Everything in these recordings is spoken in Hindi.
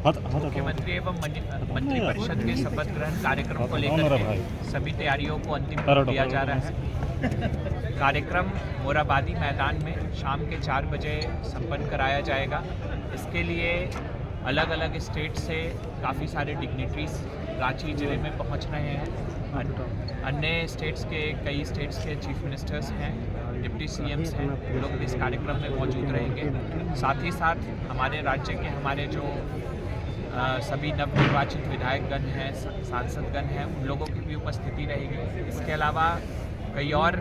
मुख्यमंत्री एवं मंत्री परिषद के शपथ ग्रहण कार्यक्रम को लेकर के सभी तैयारियों को अंतिम रूप दिया जा रहा है। कार्यक्रम मोराबादी मैदान में शाम के 4 बजे संपन्न कराया जाएगा। इसके लिए अलग अलग स्टेट से काफ़ी सारे डिग्निटरीज रांची जिले में पहुंच रहे हैं। अन्य स्टेट्स के कई स्टेट्स के चीफ मिनिस्टर्स हैं, डिप्टी सीएम्स हैं, वो लोग भी इस कार्यक्रम में मौजूद रहेंगे। साथ ही साथ हमारे राज्य के हमारे जो सभी नवनिर्वाचित विधायकगण हैं, सांसदगण हैं, उन लोगों की भी उपस्थिति रहेगी। इसके अलावा कई और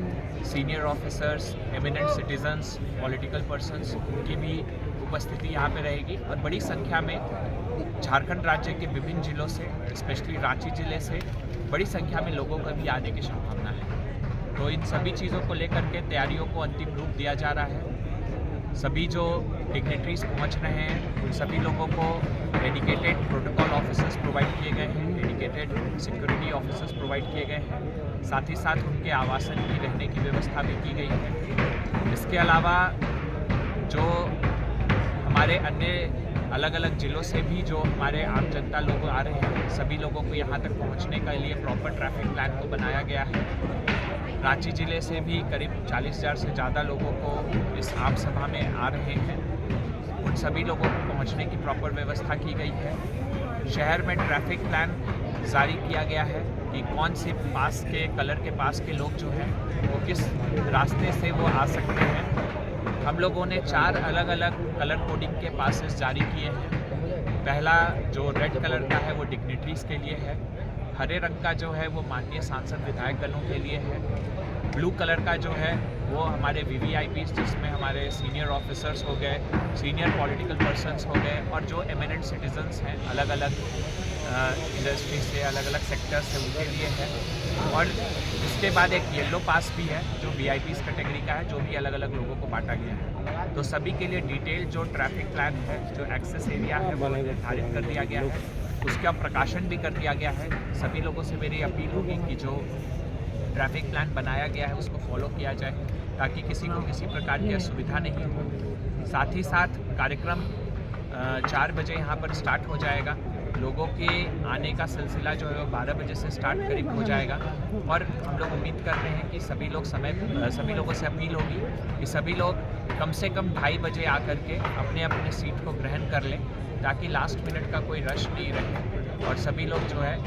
senior officers, eminent citizens, political persons, उनकी भी उपस्थिति यहाँ पे रहेगी। और बड़ी संख्या में झारखंड राज्य के विभिन्न जिलों से, स्पेशली रांची जिले से बड़ी संख्या में लोगों का भी आने की संभावना है। तो इन सभी चीज़ों को लेकर के तैयारियों को अंतिम रूप दिया जा रहा है। सभी जो डिग्निटरीज पहुंच रहे हैं उन सभी लोगों को डेडिकेटेड प्रोटोकॉल ऑफिसर्स प्रोवाइड किए गए हैं, डेडिकेटेड सिक्योरिटी ऑफिसर्स प्रोवाइड किए गए हैं। साथ ही साथ उनके आवासन की, रहने की व्यवस्था भी की गई है। इसके अलावा जो हमारे अन्य अलग अलग जिलों से भी जो हमारे आम जनता लोग आ रहे हैं, सभी लोगों को यहाँ तक पहुँचने के लिए प्रॉपर ट्रैफिक प्लान को बनाया गया है। रांची जिले से भी करीब 40,000 से ज़्यादा लोगों को इस आम सभा में आ रहे हैं। उन सभी लोगों को पहुंचने की प्रॉपर व्यवस्था की गई है। शहर में ट्रैफिक प्लान जारी किया गया है कि कौन से पास के कलर के पास के लोग जो हैं वो किस रास्ते से वो आ सकते हैं। हम लोगों ने 4 अलग अलग कलर कोडिंग के पासेस जारी किए हैं। पहला जो रेड कलर का है वो डिग्निटरीज के लिए है। हरे रंग का जो है वो माननीय सांसद विधायकगणों के लिए है। ब्लू कलर का जो है वो हमारे VVIPs, जिसमें हमारे सीनियर ऑफिसर्स हो गए, सीनियर पॉलिटिकल पर्सन्स हो गए, और जो एमिनेंट सिटीजन्स हैं अलग अलग इंडस्ट्री से, अलग अलग सेक्टर से, उनके लिए है। और इसके बाद एक येलो पास भी है जो VIPs कैटेगरी का है, जो भी अलग अलग लोगों को बांटा गया है। तो सभी के लिए डिटेल जो ट्रैफिक प्लान है, जो एक्सेस एरिया है वो निर्धारित कर दिया गया है, उसका प्रकाशन भी कर दिया गया है। सभी लोगों से मेरी अपील होगी कि जो ट्रैफिक प्लान बनाया गया है उसको फॉलो किया जाए, ताकि किसी को किसी प्रकार की असुविधा नहीं हो। साथ ही साथ कार्यक्रम 4 बजे यहाँ पर स्टार्ट हो जाएगा। लोगों के आने का सिलसिला जो है वो 12 बजे से स्टार्ट करीब हो जाएगा। और हम लोग उम्मीद कर रहे हैं कि सभी लोगों से अपील होगी कि सभी लोग कम से कम 2:30 बजे आकर के अपने अपने सीट को ग्रहण कर लें, ताकि लास्ट मिनट का कोई रश नहीं रहे और सभी लोग जो है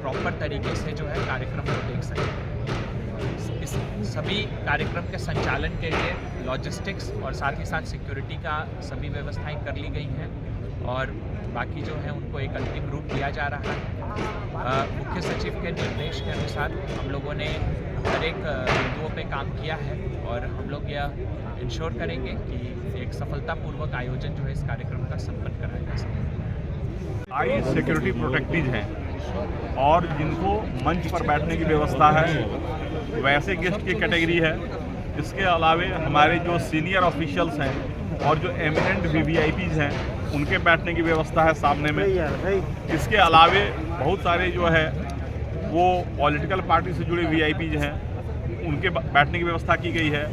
प्रॉपर तरीके से जो है कार्यक्रम को देख सकें। इस सभी कार्यक्रम के संचालन के लिए लॉजिस्टिक्स और साथ ही साथ सिक्योरिटी का सभी व्यवस्थाएं कर ली गई हैं, और बाकी जो है उनको एक अंतिम रूप दिया जा रहा है। मुख्य सचिव के निर्देश के अनुसार हम लोगों ने हर एक बिंदुओं पे काम किया है, और हम लोग यह इंश्योर करेंगे कि एक सफलतापूर्वक आयोजन जो है इस कार्यक्रम का संपन्न कराया जा सके। हाई सिक्योरिटी प्रोटेक्टीज हैं और जिनको मंच पर बैठने की व्यवस्था है वैसे गेस्ट की कैटेगरी है। इसके अलावे हमारे जो सीनियर ऑफिशियल्स हैं और जो एमिनेंट VVIPs हैं उनके बैठने की व्यवस्था है सामने में। इसके अलावे बहुत सारे जो है वो पॉलिटिकल पार्टी से जुड़े VIPs हैं, उनके बैठने की व्यवस्था की गई है।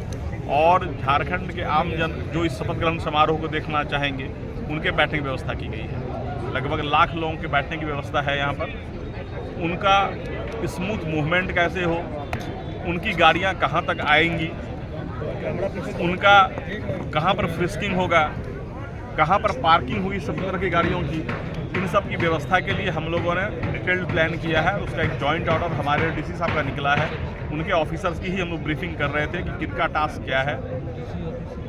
और झारखंड के आम जन जो इस शपथ ग्रहण समारोह को देखना चाहेंगे उनके बैठने की व्यवस्था की गई है। लगभग 1 लाख लोगों के बैठने की व्यवस्था है यहाँ पर। उनका स्मूथ मूवमेंट कैसे हो, उनकी गाड़ियाँ कहाँ तक आएंगी, उनका कहाँ पर फ्रिस्किंग होगा, कहाँ पर पार्किंग हुई सब तरह की गाड़ियों की, इन सब की व्यवस्था के लिए हम लोगों ने डिटेल्ड प्लान किया है। उसका एक जॉइंट ऑर्डर हमारे DC साहब का निकला है। उनके ऑफिसर्स की ही हम लोग ब्रीफिंग कर रहे थे कि किनका टास्क क्या है।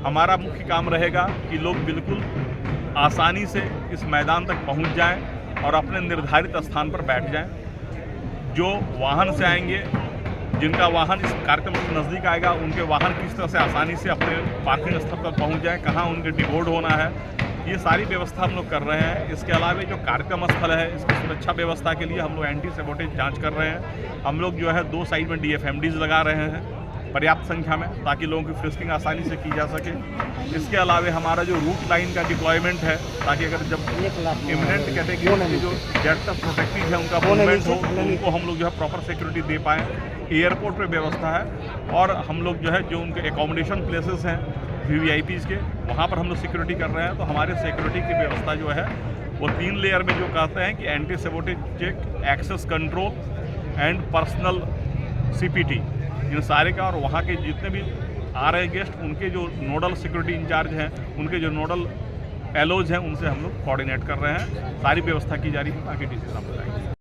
हमारा मुख्य काम रहेगा कि लोग बिल्कुल आसानी से इस मैदान तक पहुंच जाएं और अपने निर्धारित स्थान पर बैठ जाएं। जो वाहन से आएंगे, जिनका वाहन इस कार्यक्रम के नज़दीक आएगा, उनके वाहन किस तरह से आसानी से अपने पार्किंग स्थल पर पहुंच जाएं, कहाँ उनके डिबोर्ड होना है, ये सारी व्यवस्था हम लोग कर रहे हैं। इसके अलावा जो कार्यक्रम स्थल है इसकी सुरक्षा व्यवस्था के लिए हम लोग एंटी सेबोटेज जाँच कर रहे हैं। हम लोग जो है 2 साइड में DFMDs लगा रहे हैं पर्याप्त संख्या में, ताकि लोगों की फ्रिस्किंग आसानी से की जा सके। इसके अलावा हमारा जो रूट लाइन का डिप्लॉयमेंट है, ताकि अगर जब इमिनेंट कैटेगरी के जो डेप्थ ऑफ प्रोटेक्टिव है उनका मूवमेंट हो तो उनको हम लोग जो है प्रॉपर सिक्योरिटी दे पाएँ। एयरपोर्ट पे व्यवस्था है, और हम लोग जो है जो उनके एकोमोडेशन प्लेसेस हैं VVIPs के, वहाँ पर हम लोग सिक्योरिटी कर रहे हैं। तो हमारे सिक्योरिटी की व्यवस्था जो है वो 3 लेयर में जो कहते हैं कि anti sabotage check, access control and personal CPT, इन सारे का, और वहाँ के जितने भी आ रहे गेस्ट उनके जो नोडल सिक्योरिटी इंचार्ज हैं, उनके जो नोडल एलोज हैं, उनसे हम लोग कोऑर्डिनेट कर रहे हैं। सारी व्यवस्था की जा रही है, बाकी डीसी साहब बताएंगे।